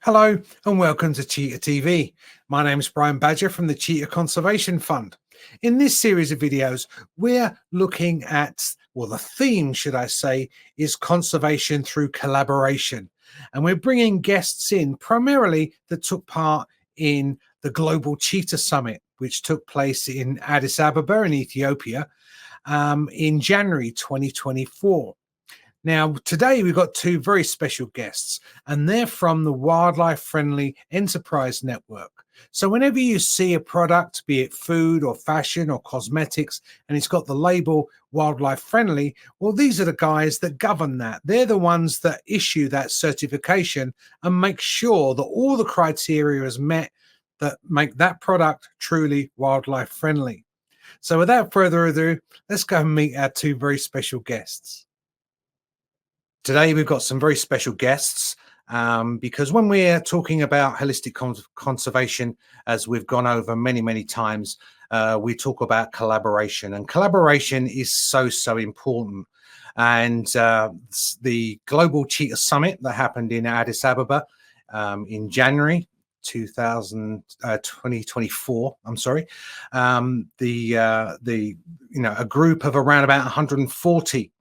Hello and welcome to Cheetah TV. My name is Brian Badger from the Cheetah Conservation Fund. In this series of videos, we're looking at, well, the theme, should I say, is conservation through collaboration. And we're bringing guests in primarily that took part in the Global Cheetah Summit, which took place in Addis Ababa in Ethiopia in January 2024. Now, today we've got two very special guests, and they're from the Wildlife Friendly Enterprise Network. So whenever you see a product, be it food or fashion or cosmetics, and it's got the label Wildlife Friendly, well, these are the guys that govern that. They're the ones that issue that certification and make sure that all the criteria is met that make that product truly wildlife friendly. So without further ado, let's go and meet our two very special guests. Today, we've got some very special guests because when we're talking about holistic conservation, as we've gone over many, many times, we talk about collaboration, and collaboration is so important. And the Global Cheetah Summit that happened in Addis Ababa in January 2024, I'm sorry, a group of around about 140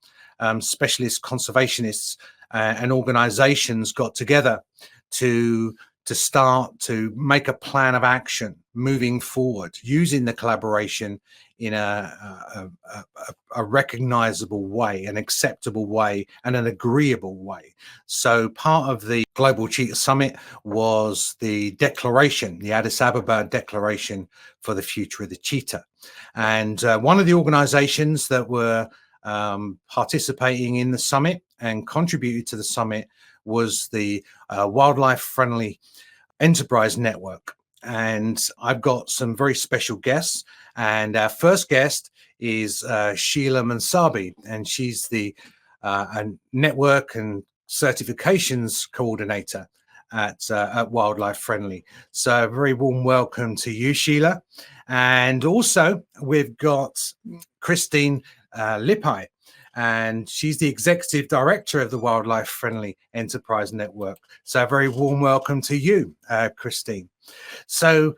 specialist conservationists and organizations got together to start to make a plan of action moving forward using the collaboration in a recognizable way, an acceptable way, and an agreeable way. So part of the Global Cheetah Summit was the declaration, the Addis Ababa Declaration for the Future of the Cheetah. And one of the organizations that were participating in the summit and contributed to the summit was the Wildlife Friendly Enterprise Network. And I've got some very special guests. And our first guest is Sheillah Munsabe, and she's the network and certifications coordinator at Wildlife Friendly. So a very warm welcome to you, Sheillah. And also we've got Christine Lippai, and she's the executive director of the Wildlife Friendly Enterprise Network. So a very warm welcome to you, Christine. So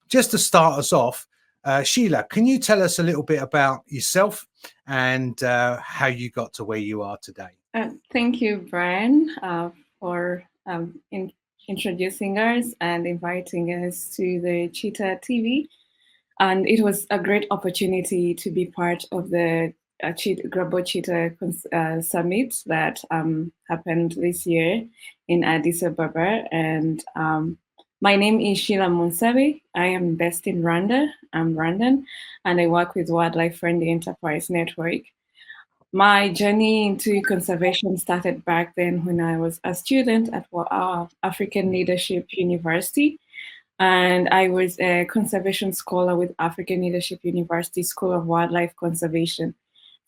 just to start us off, Sheillah, can you tell us a little bit about yourself and how you got to where you are today? Thank you, Brian, for introducing us and inviting us to the Cheetah TV. And it was a great opportunity to be part of the Global Cheetah Summit that happened this year in Addis Ababa. And my name is Sheillah Munsabe. I am based in Rwanda. I'm Rwandan, and I work with Wildlife Friendly Enterprise Network. My journey into conservation started back then when I was a student at African Leadership University. And I was a conservation scholar with African Leadership University School of Wildlife Conservation.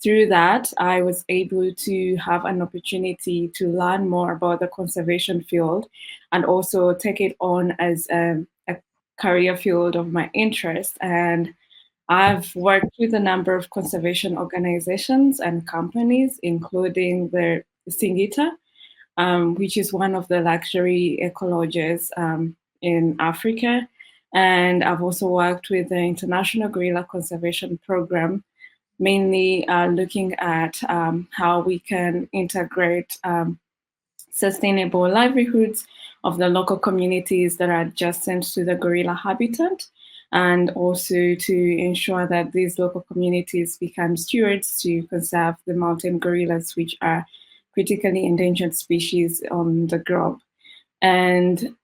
Through that, I was able to have an opportunity to learn more about the conservation field and also take it on as a career field of my interest. And I've worked with a number of conservation organizations and companies, including the Singita, which is one of the luxury ecologies in Africa. And I've also worked with the International Gorilla Conservation Program, mainly looking at how we can integrate sustainable livelihoods of the local communities that are adjacent to the gorilla habitat, and also to ensure that these local communities become stewards to conserve the mountain gorillas, which are critically endangered species on the globe. And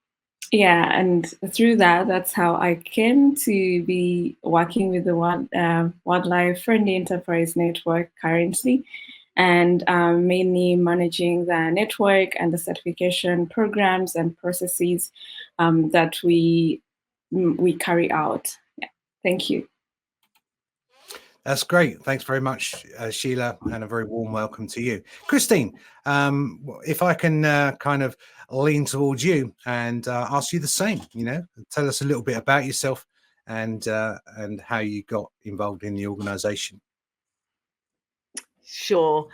yeah, and through that, that's how I came to be working with the Wildlife Friendly Enterprise Network currently, and mainly managing the network and the certification programs and processes that we carry out. Yeah. Thank you. That's great. Thanks very much, Sheillah, and a very warm welcome to you. Christine, if I can kind of lean towards you and ask you the same, tell us a little bit about yourself and how you got involved in the organization. Sure.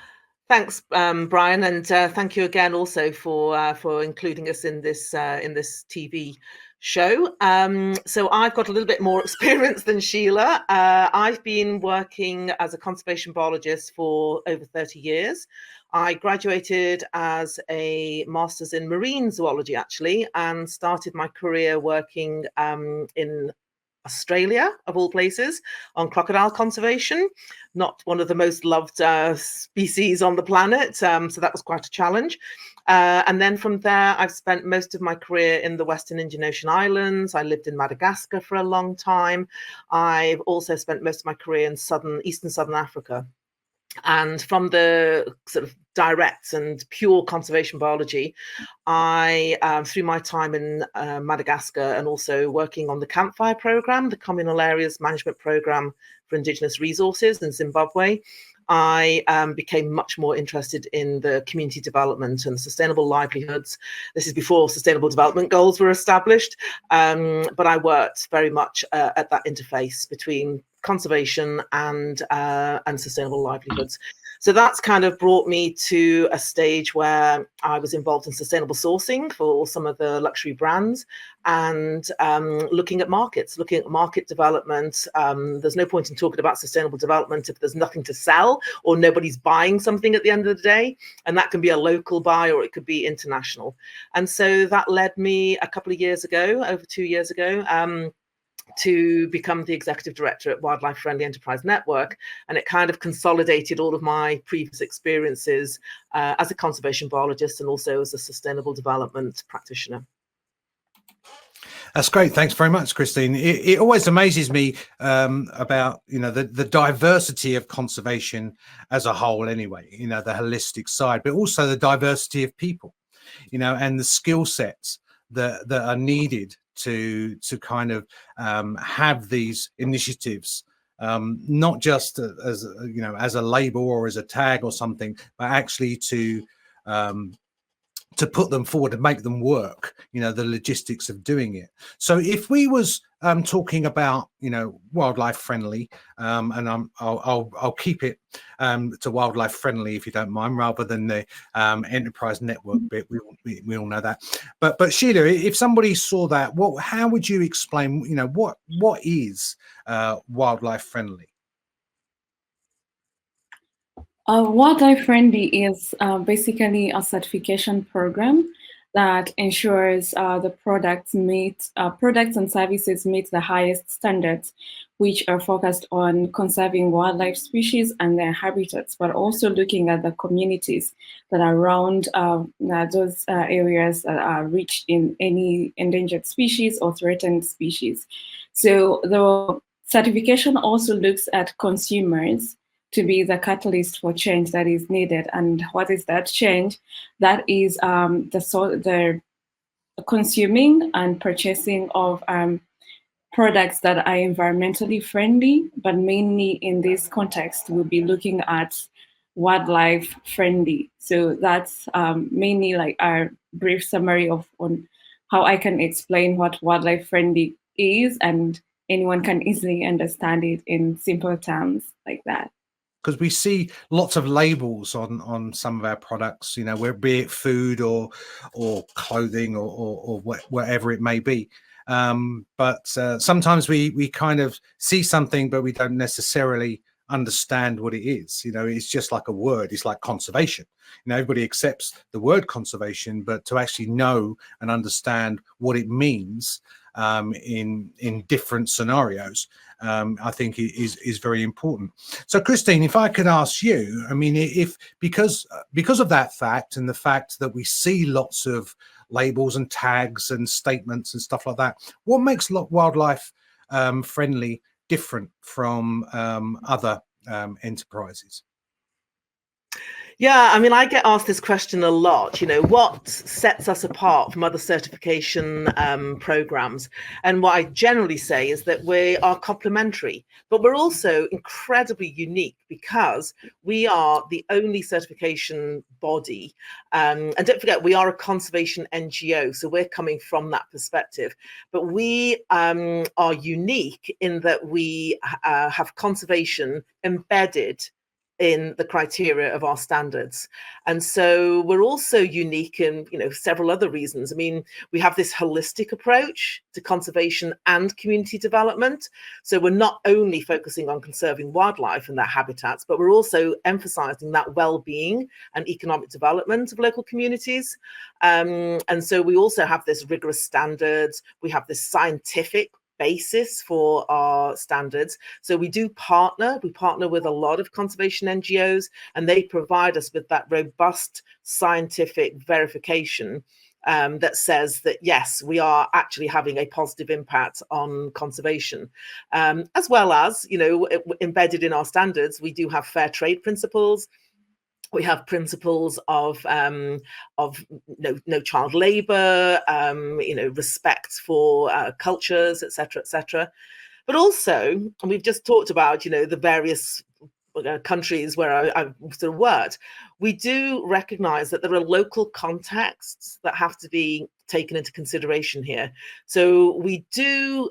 Thanks, Brian, and thank you again also for including us in this TV show. So I've got a little bit more experience than Sheillah. I've been working as a conservation biologist for over 30 years. I graduated as a master's in marine zoology, actually, and started my career working in Australia, of all places, on crocodile conservation, not one of the most loved species on the planet. So that was quite a challenge. And then from there, I've spent most of my career in the Western Indian Ocean Islands. I lived in Madagascar for a long time. I've also spent most of my career in Eastern Southern Africa. And from the sort of direct and pure conservation biology, I, through my time in Madagascar and also working on the Campfire Programme, the Communal Areas Management Programme for Indigenous Resources in Zimbabwe, I became much more interested in the community development and sustainable livelihoods. This is before Sustainable Development Goals were established, but I worked very much at that interface between conservation and sustainable livelihoods. So that's kind of brought me to a stage where I was involved in sustainable sourcing for some of the luxury brands and looking at market development. There's no point in talking about sustainable development if there's nothing to sell or nobody's buying something at the end of the day. And that can be a local buy or it could be international. And so that led me a couple of years ago, over 2 years ago, to become the executive director at Wildlife Friendly Enterprise Network. And it kind of consolidated all of my previous experiences as a conservation biologist and also as a sustainable development practitioner. That's great. Thanks very much, Christine. It always amazes me about, the diversity of conservation as a whole anyway, the holistic side, but also the diversity of people, and the skill sets that are needed to kind of have these initiatives, not just as a label or as a tag or something, but actually to put them forward and make them work, the logistics of doing it. So if we was talking about, wildlife friendly, and I'll keep it to wildlife friendly, if you don't mind, rather than the enterprise network bit. We all know that. But Sheillah, if somebody saw that, how would you explain, what is wildlife friendly? Wildlife Friendly is basically a certification program that ensures the products and services meet the highest standards, which are focused on conserving wildlife species and their habitats, but also looking at the communities that are around those areas that are rich in any endangered species or threatened species. So the certification also looks at consumers to be the catalyst for change that is needed. And what is that change? That is the consuming and purchasing of products that are environmentally friendly, but mainly in this context, we'll be looking at wildlife friendly. So that's mainly like our brief summary on how I can explain what wildlife friendly is, and anyone can easily understand it in simple terms like that. Because we see lots of labels on some of our products, where be it food or clothing or whatever it may be. But sometimes we kind of see something, but we don't necessarily understand what it is. It's just like a word. It's like conservation. Everybody accepts the word conservation, but to actually know and understand what it means in different scenarios, I think is very important. So, Christine, if I could ask you, I mean, if because of that fact and the fact that we see lots of labels and tags and statements and stuff like that, what makes wildlife friendly different from other enterprises? Yeah, I mean, I get asked this question a lot, what sets us apart from other certification programs? And what I generally say is that we are complementary, but we're also incredibly unique because we are the only certification body. And don't forget, we are a conservation NGO, so we're coming from that perspective. But we are unique in that we have conservation embedded in the criteria of our standards. And so we're also unique in, several other reasons. I mean, we have this holistic approach to conservation and community development. So we're not only focusing on conserving wildlife and their habitats, but we're also emphasizing that well-being and economic development of local communities. And so we also have this rigorous standards. We have this scientific basis for our standards. So we partner with a lot of conservation NGOs, and they provide us with that robust scientific verification that says that, yes, we are actually having a positive impact on conservation. As well as, embedded in our standards, we do have fair trade principles. We have principles of no child labour, respect for cultures, etc., etc. But also, and we've just talked about, the various countries where I've sort of worked, we do recognise that there are local contexts that have to be taken into consideration here. So we do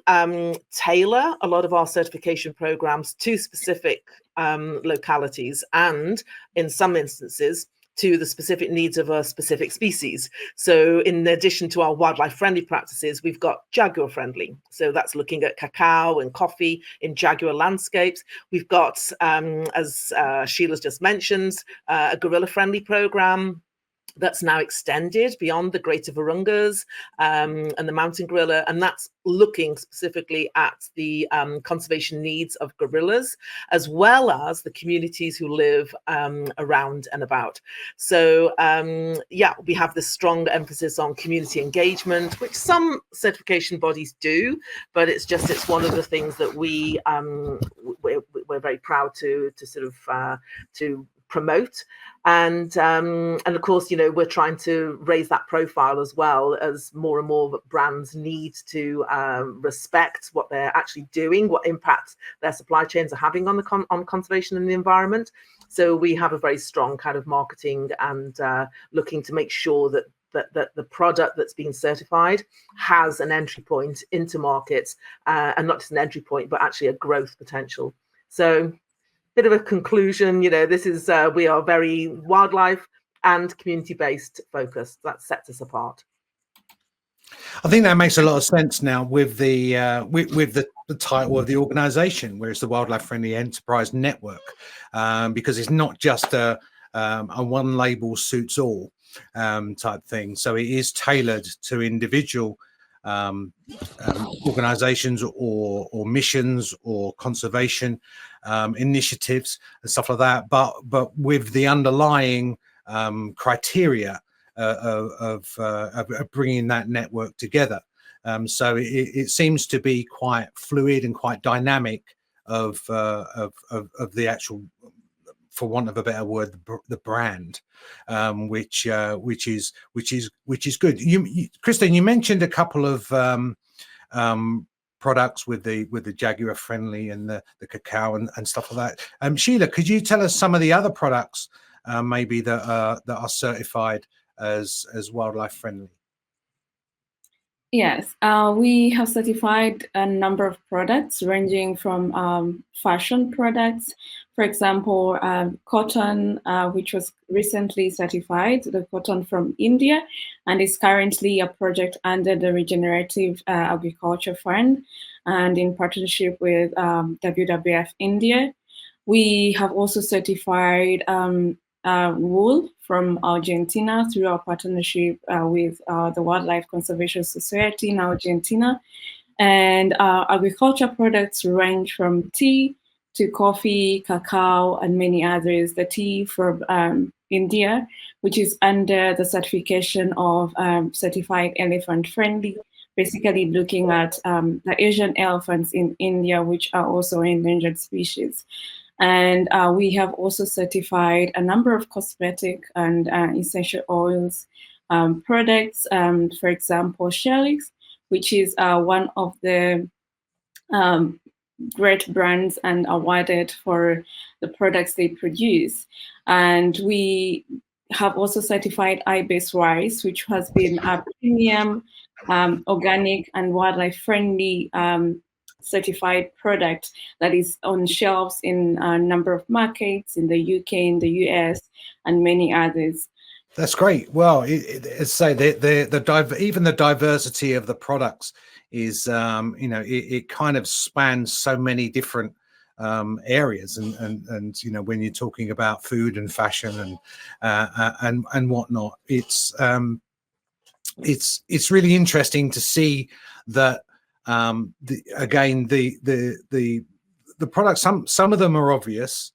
tailor a lot of our certification programs to specific localities, and in some instances to the specific needs of a specific species. So in addition to our wildlife friendly practices, we've got jaguar friendly. So that's looking at cacao and coffee in jaguar landscapes. We've got, as Sheila's just mentioned, a gorilla friendly program that's now extended beyond the greater Virungas and the mountain gorilla, and that's looking specifically at the conservation needs of gorillas, as well as the communities who live around and about. So yeah, we have this strong emphasis on community engagement, which some certification bodies do, but it's one of the things that we're very proud to sort of to promote. And of course, we're trying to raise that profile as well, as more and more brands need to respect what they're actually doing, what impact their supply chains are having on on conservation and the environment. So we have a very strong kind of marketing and looking to make sure that the product that's being certified has an entry point into markets, and not just an entry point, but actually a growth potential. So bit of a conclusion, this is we are very wildlife and community-based focused. That sets us apart. I think that makes a lot of sense now with the title of the organization, where it's the Wildlife Friendly Enterprise Network, because it's not just a one label suits all type thing. So it is tailored to individual organizations or missions or conservation initiatives and stuff like that, but with the underlying criteria of bringing that network together. So it seems to be quite fluid and quite dynamic of the actual, for want of a better word, the brand, which is good. Christine, you mentioned a couple of products with the jaguar friendly and the cacao and stuff like that. Sheillah, could you tell us some of the other products maybe that are certified as wildlife friendly? Yes, we have certified a number of products ranging from fashion products, for example, cotton, which was recently certified, the cotton from India, and is currently a project under the Regenerative Agriculture Fund and in partnership with WWF India. We have also certified wool from Argentina through our partnership with the Wildlife Conservation Society in Argentina. And agriculture products range from tea to coffee, cacao, and many others. The tea from India, which is under the certification of certified elephant friendly, basically looking at the Asian elephants in India, which are also endangered species. And we have also certified a number of cosmetic and essential oils products, for example, Sheillah, which is one of the great brands and awarded for the products they produce. And we have also certified I-based rice, which has been a premium, organic and wildlife friendly certified product that is on shelves in a number of markets in the UK, in the US, and many others. That's great. Well, it's say even the diversity of the products is, you know, it kind of spans so many different areas, and you know, when you're talking about food and fashion and whatnot, it's really interesting to see that the products, some of them are obvious,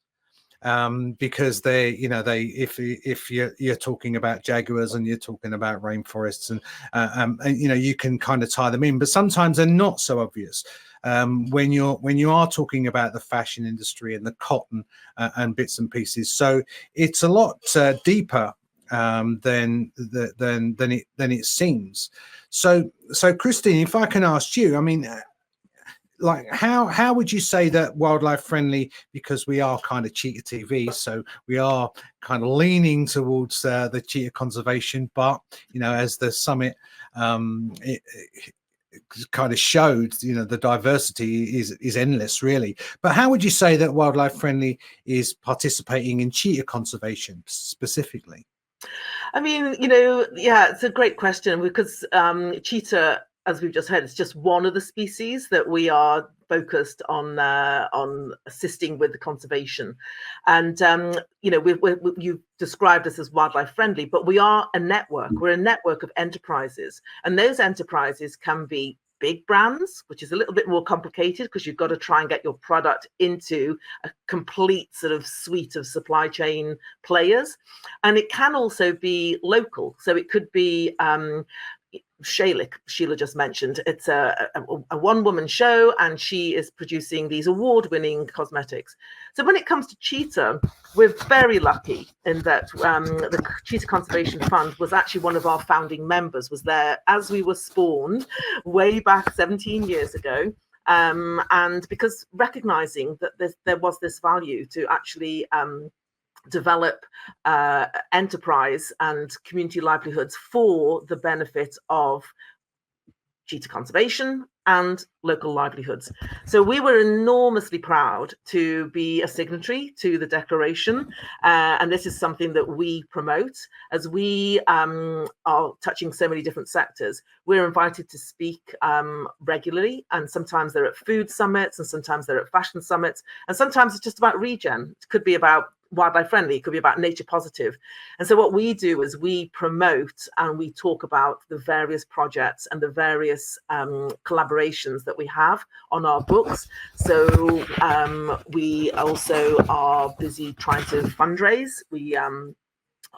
because they, you know, if you're talking about jaguars and you're talking about rainforests, and you know, you can kind of tie them in, but sometimes they're not so obvious. When you are talking about the fashion industry and the cotton and bits and pieces, so it's a lot deeper than it seems. So Christine, if I can ask you, I mean, like, how would you say that wildlife friendly, because we are kind of Cheetah TV, so we are kind of leaning towards the cheetah conservation, but you know, as the summit it kind of showed, you know, the diversity is endless, really. But how would you say that wildlife friendly is participating in cheetah conservation specifically? I mean, you know, yeah, it's a great question, because cheetah, as we've just heard, it's just one of the species that we are focused on assisting with the conservation. And you know, you've described us as wildlife friendly, but we are a network. We're a network of enterprises, and those enterprises can be big brands, which is a little bit more complicated because you've got to try and get your product into a complete sort of suite of supply chain players. And it can also be local. So it could be Sheillah just mentioned. It's a one-woman show, and she is producing these award-winning cosmetics. So when it comes to cheetah, we're very lucky in that the Cheetah Conservation Fund was actually one of our founding members, was there as we were spawned way back 17 years ago. And because recognizing that there was this value to actually develop enterprise and community livelihoods for the benefit of cheetah conservation and local livelihoods. So we were enormously proud to be a signatory to the declaration, and this is something that we promote as we are touching so many different sectors. We're invited to speak regularly, and sometimes they're at food summits, and sometimes they're at fashion summits, and sometimes it's just about regen. It could be about wildlife friendly, it could be about nature positive. And so what we do is we promote and we talk about the various projects and the various collaborations that we have on our books. So we also are busy trying to fundraise. We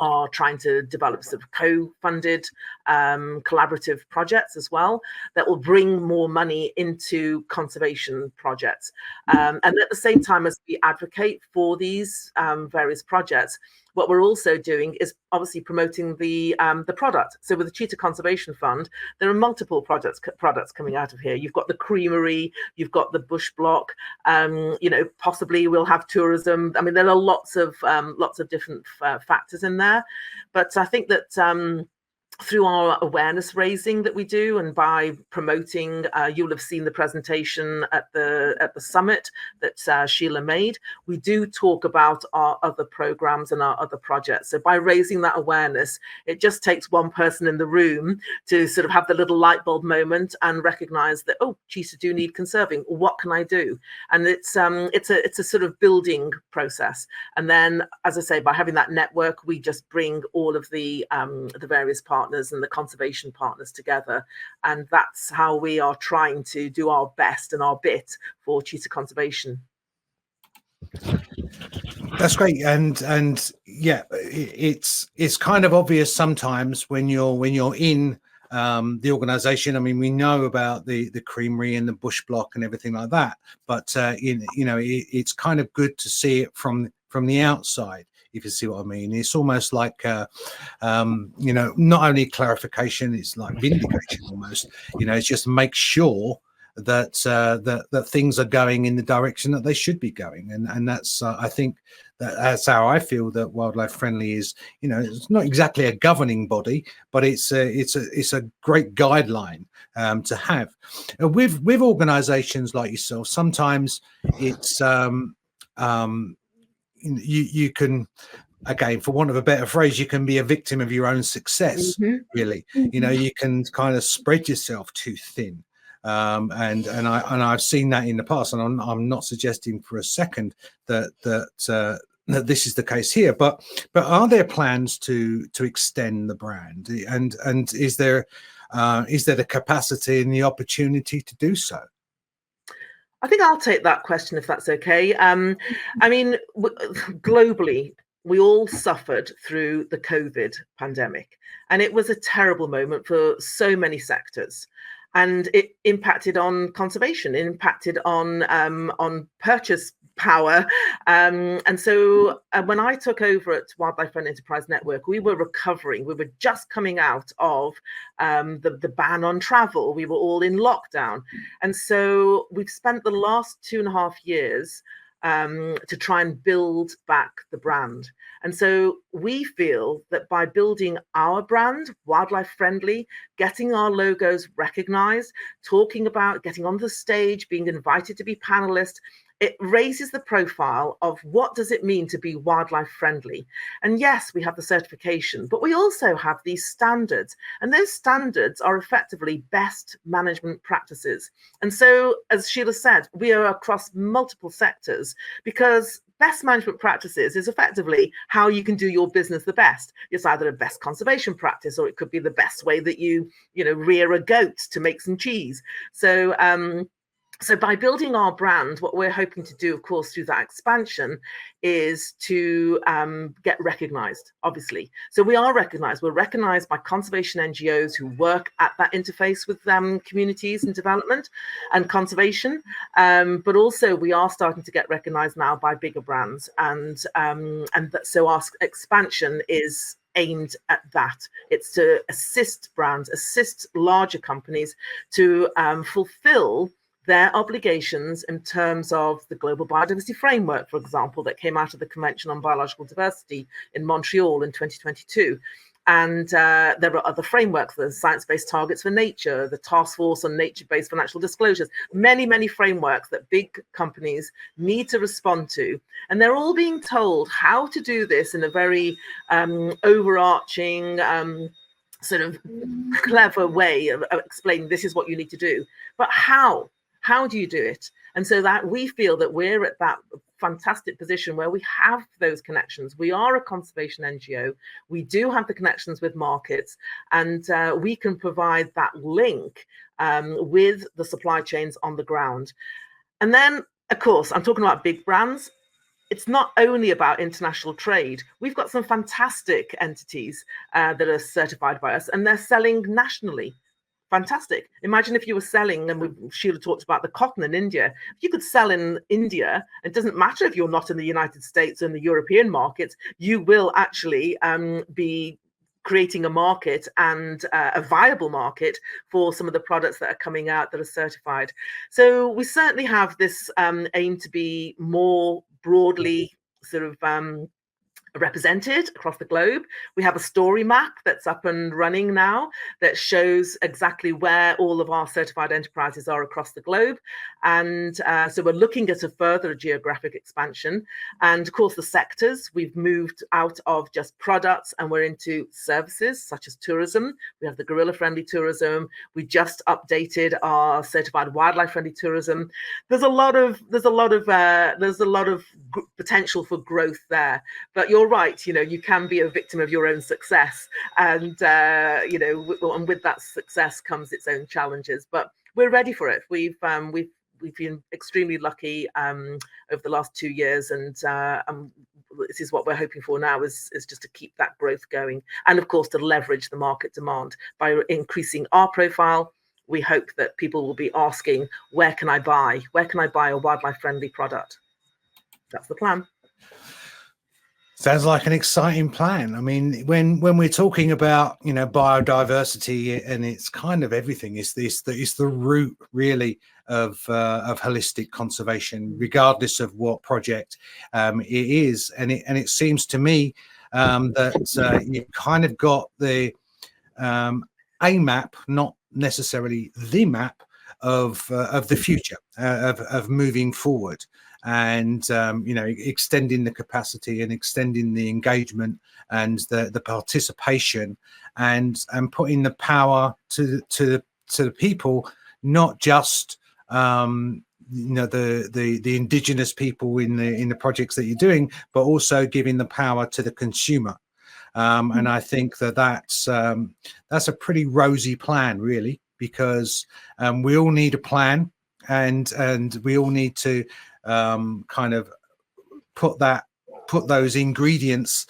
are trying to develop sort of co-funded collaborative projects as well that will bring more money into conservation projects. And at the same time as we advocate for these various projects, what we're also doing is obviously promoting the product. So with the Cheetah Conservation Fund, there are multiple products coming out of here. You've got the creamery, you've got the bush block, you know, possibly we'll have tourism. I mean, there are lots of different factors in there. But I think that through our awareness raising that we do, and by promoting, you'll have seen the presentation at the summit that Sheillah made. We do talk about our other programs and our other projects. So by raising that awareness, it just takes one person in the room to sort of have the little light bulb moment and recognize that, oh, cheetah do need conserving. What can I do? And it's a sort of building process. And then, as I say, by having that network, we just bring all of the various partners and the conservation partners together, and that's how we are trying to do our best and our bit for cheetah conservation. That's great, and yeah, it's kind of obvious sometimes when you're in the organization. I mean, we know about the creamery and the bush block and everything like that, but you know, it's kind of good to see it from the outside, if you see what I mean. It's almost like you know, not only clarification, it's like vindication almost. You know, it's just make sure that things are going in the direction that they should be going, and that's I think that's how I feel that Wildlife Friendly is. You know, it's not exactly a governing body, but it's a great guideline to have. And with organisations like yourself, sometimes it's you can, again, for want of a better phrase, you can be a victim of your own success. Really, you know, you can kind of spread yourself too thin. And I've seen that in the past, and I'm not suggesting for a second that this is the case here, but are there plans to extend the brand, and is there the capacity and the opportunity to do so? I think I'll take that question, if that's okay. I mean, globally, we all suffered through the COVID pandemic, and it was a terrible moment for so many sectors. And it impacted on conservation, it impacted on purchase power. And so when I took over at Wildlife Friendly Enterprise Network, we were recovering. We were just coming out of the ban on travel. We were all in lockdown. And so we've spent the last 2.5 years to try and build back the brand. And so we feel that by building our brand, Wildlife Friendly, getting our logos recognized, talking about getting on the stage, being invited to be panelists, it raises the profile of what does it mean to be wildlife friendly. And yes, we have the certification, but we also have these standards, and those standards are effectively best management practices. And so, as Sheillah said, we are across multiple sectors, because best management practices is effectively how you can do your business the best. It's either a best conservation practice, or it could be the best way that you rear a goat to make some cheese. So by building our brand, what we're hoping to do, of course, through that expansion, is to get recognized, obviously. So we are recognized. We're recognized by conservation NGOs who work at that interface with communities and development and conservation. But also we are starting to get recognized now by bigger brands. So our expansion is aimed at that. It's to assist brands, assist larger companies to fulfill their obligations in terms of the Global Biodiversity Framework, for example, that came out of the Convention on Biological Diversity in Montreal in 2022. And there are other frameworks, the Science-Based Targets for Nature, the Task Force on Nature-Based Financial Disclosures, many, many frameworks that big companies need to respond to. And they're all being told how to do this in a very overarching, sort of clever way of explaining this is what you need to do. But how? How do you do it? And so that we feel that we're at that fantastic position where we have those connections. We are a conservation NGO. We do have the connections with markets, and we can provide that link with the supply chains on the ground. And then, of course, I'm talking about big brands. It's not only about international trade. We've got some fantastic entities that are certified by us, and they're selling nationally. Fantastic. Imagine if you were selling, and Sheillah talked about the cotton in India. If you could sell in India, it doesn't matter if you're not in the United States or in the European markets, you will actually be creating a market, and a viable market for some of the products that are coming out that are certified. So we certainly have this aim to be more broadly sort of represented across the globe. We have a story map that's up and running now that shows exactly where all of our certified enterprises are across the globe. And so we're looking at a further geographic expansion. And of course, the sectors, we've moved out of just products and we're into services such as tourism. We have the gorilla friendly tourism. We just updated our certified wildlife friendly tourism. There's a lot of potential for growth there. But you're right, you can be a victim of your own success, and and with that success comes its own challenges. But we're ready for it. We've been extremely lucky over the last 2 years, and this is what we're hoping for now is just to keep that growth going, and of course to leverage the market demand by increasing our profile. We hope that people will be asking, where can I buy a wildlife friendly product? That's the plan. Sounds like an exciting plan. I mean, when we're talking about, you know, biodiversity, and it's kind of everything, is the root really of holistic conservation, regardless of what project it is. And it seems to me that you've kind of got the a map, not necessarily the map of the future, of moving forward, and you know, extending the capacity and extending the engagement and the participation, and putting the power to the people, not just you know, the indigenous people in the projects that you're doing, but also giving the power to the consumer. And I think that's a pretty rosy plan, really, because we all need a plan, and we all need to kind of put those ingredients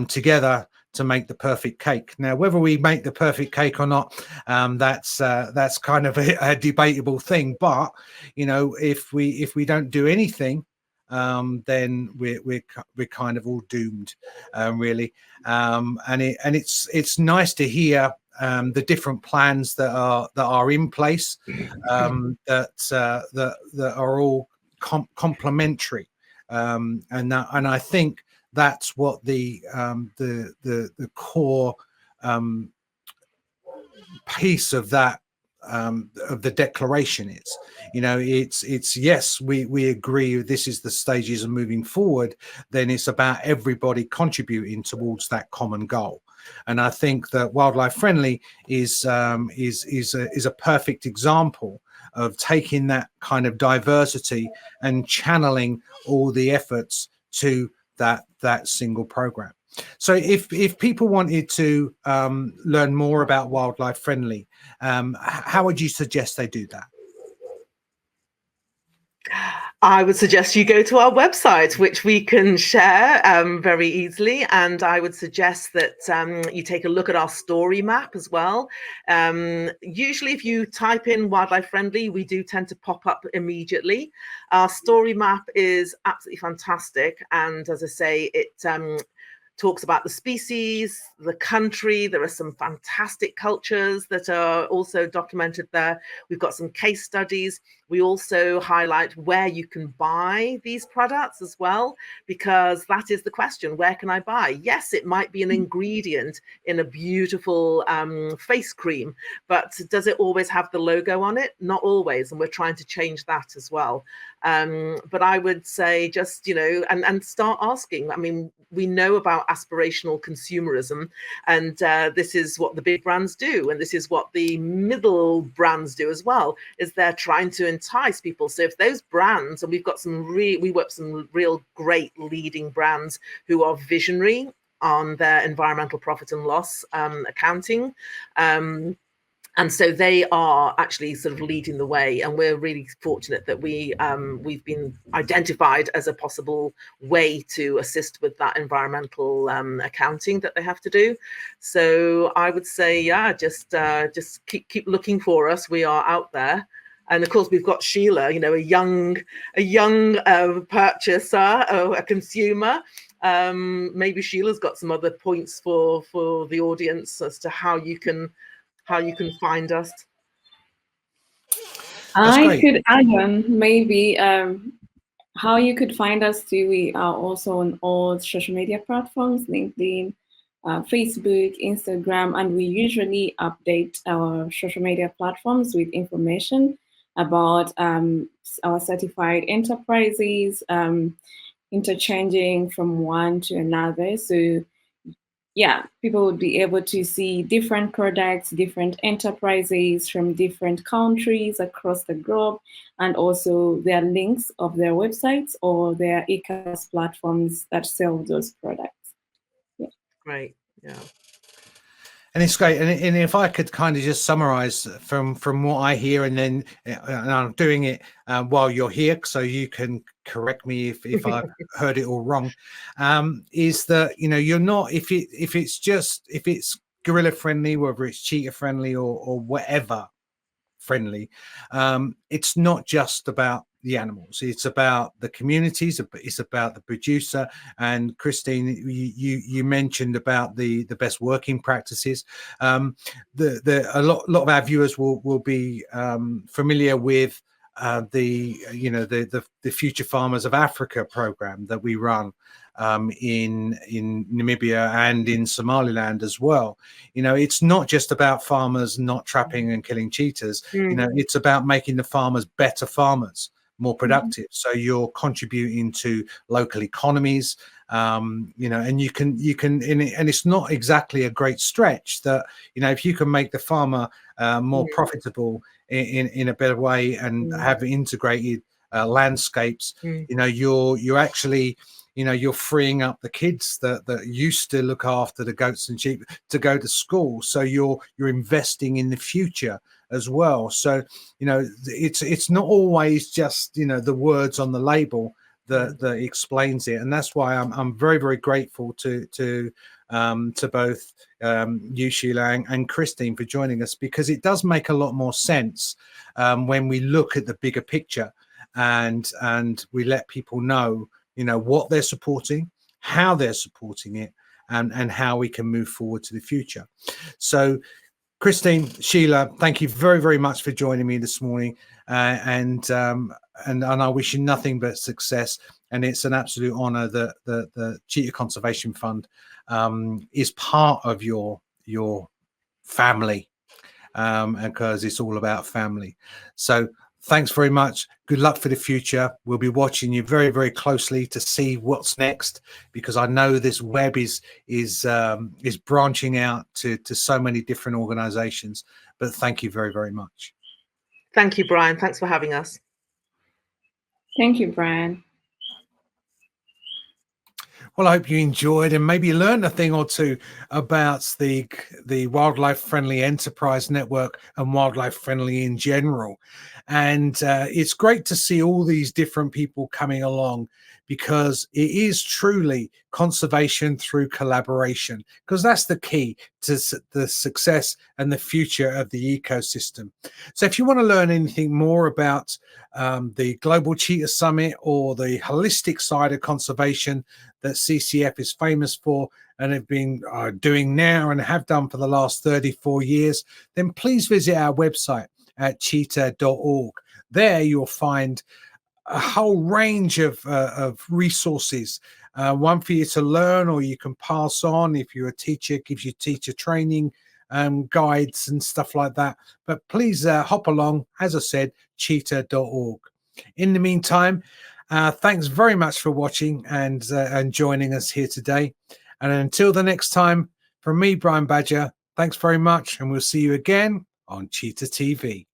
together to make the perfect cake. Now, whether we make the perfect cake or not, that's kind of a debatable thing. But you know, if we don't do anything, then we're kind of all doomed, really. And it's nice to hear the different plans that are in place, that are all complementary, and I think that's what the core piece of that, of the declaration is. You know, it's yes, we agree this is the stages of moving forward. Then it's about everybody contributing towards that common goal. And I think that Wildlife Friendly is a perfect example of taking that kind of diversity and channeling all the efforts to that single program. So if people wanted to learn more about Wildlife Friendly, how would you suggest they do that? I would suggest you go to our website, which we can share very easily. And I would suggest that you take a look at our story map as well. Usually if you type in Wildlife Friendly, we do tend to pop up immediately. Our story map is absolutely fantastic. And as I say, it talks about the species, the country. There are some fantastic cultures that are also documented there. We've got some case studies. We also highlight where you can buy these products as well, because that is the question: where can I buy? Yes, it might be an ingredient in a beautiful face cream, but does it always have the logo on it? Not always, and we're trying to change that as well. But I would say just, you know, and start asking. I mean, we know about aspirational consumerism, and this is what the big brands do, and this is what the middle brands do as well, is they're trying to entice people. So if those brands, and we've got we work with some real great leading brands who are visionary on their environmental profit and loss accounting, and so they are actually sort of leading the way, and we're really fortunate that we've been identified as a possible way to assist with that environmental accounting that they have to do. So I would say, yeah, just keep looking for us. We are out there. And of course, we've got Sheillah, you know, a young purchaser, a consumer. Maybe Sheillah's got some other points for the audience as to how you can find us. I could add on maybe how you could find us too. We are also on all social media platforms, LinkedIn, Facebook, Instagram, and we usually update our social media platforms with information about our certified enterprises, interchanging from one to another. So yeah, people would be able to see different products, different enterprises from different countries across the globe, and also their links of their websites or their e-commerce platforms that sell those products. Yeah. Great. Yeah. And it's great. And if I could kind of just summarize from what I hear, and then and I'm doing it while you're here, so you can correct me if I've heard it all wrong, is that, you know, you're not, if it's gorilla friendly, whether it's cheetah friendly or whatever friendly, it's not just about the animals. It's about the communities. It's about the producer. And Christine, you mentioned about the best working practices. A lot of our viewers will be familiar with the Future Farmers of Africa program that we run in Namibia and in Somaliland as well. It's not just about farmers not trapping and killing cheetahs. It's about making the farmers better farmers, more productive. So you're contributing to local economies, and you can, and it's not exactly a great stretch that, if you can make the farmer more profitable in a better way and have integrated landscapes, you're actually, you're freeing up the kids that used to look after the goats and sheep to go to school. So you're investing in the future as well. So, it's not always just, the words on the label that explains it. And that's why I'm very, very grateful to both you, Sheillah, and Christine for joining us, because it does make a lot more sense when we look at the bigger picture and we let people know, what they're supporting, how they're supporting it, and how we can move forward to the future. So, Christine, Sheillah, thank you very, very much for joining me this morning, and I wish you nothing but success. And it's an absolute honour that the Cheetah Conservation Fund is part of your family, because it's all about family. So thanks very much. Good luck for the future. We'll be watching you very, very closely to see what's next, because I know this web is branching out to so many different organizations. But thank you very, very much. Thank you, Brian. Thanks for having us. Thank you, Brian. Well, I hope you enjoyed and maybe learned a thing or two about the Wildlife Friendly Enterprise Network and wildlife friendly in general. And it's great to see all these different people coming along, because it is truly conservation through collaboration, because that's the key to the success and the future of the ecosystem. So if you want to learn anything more about the Global Cheetah Summit, or the holistic side of conservation that CCF is famous for and have been doing now and have done for the last 34 years, then please visit our website at cheetah.org. There you'll find a whole range of resources, one for you to learn, or you can pass on if you're a teacher, gives you teacher training guides and stuff like that. But please hop along, as I said, cheetah.org. In the meantime, thanks very much for watching and joining us here today. And until the next time, from me, Brian Badger, thanks very much, and we'll see you again on Cheetah TV.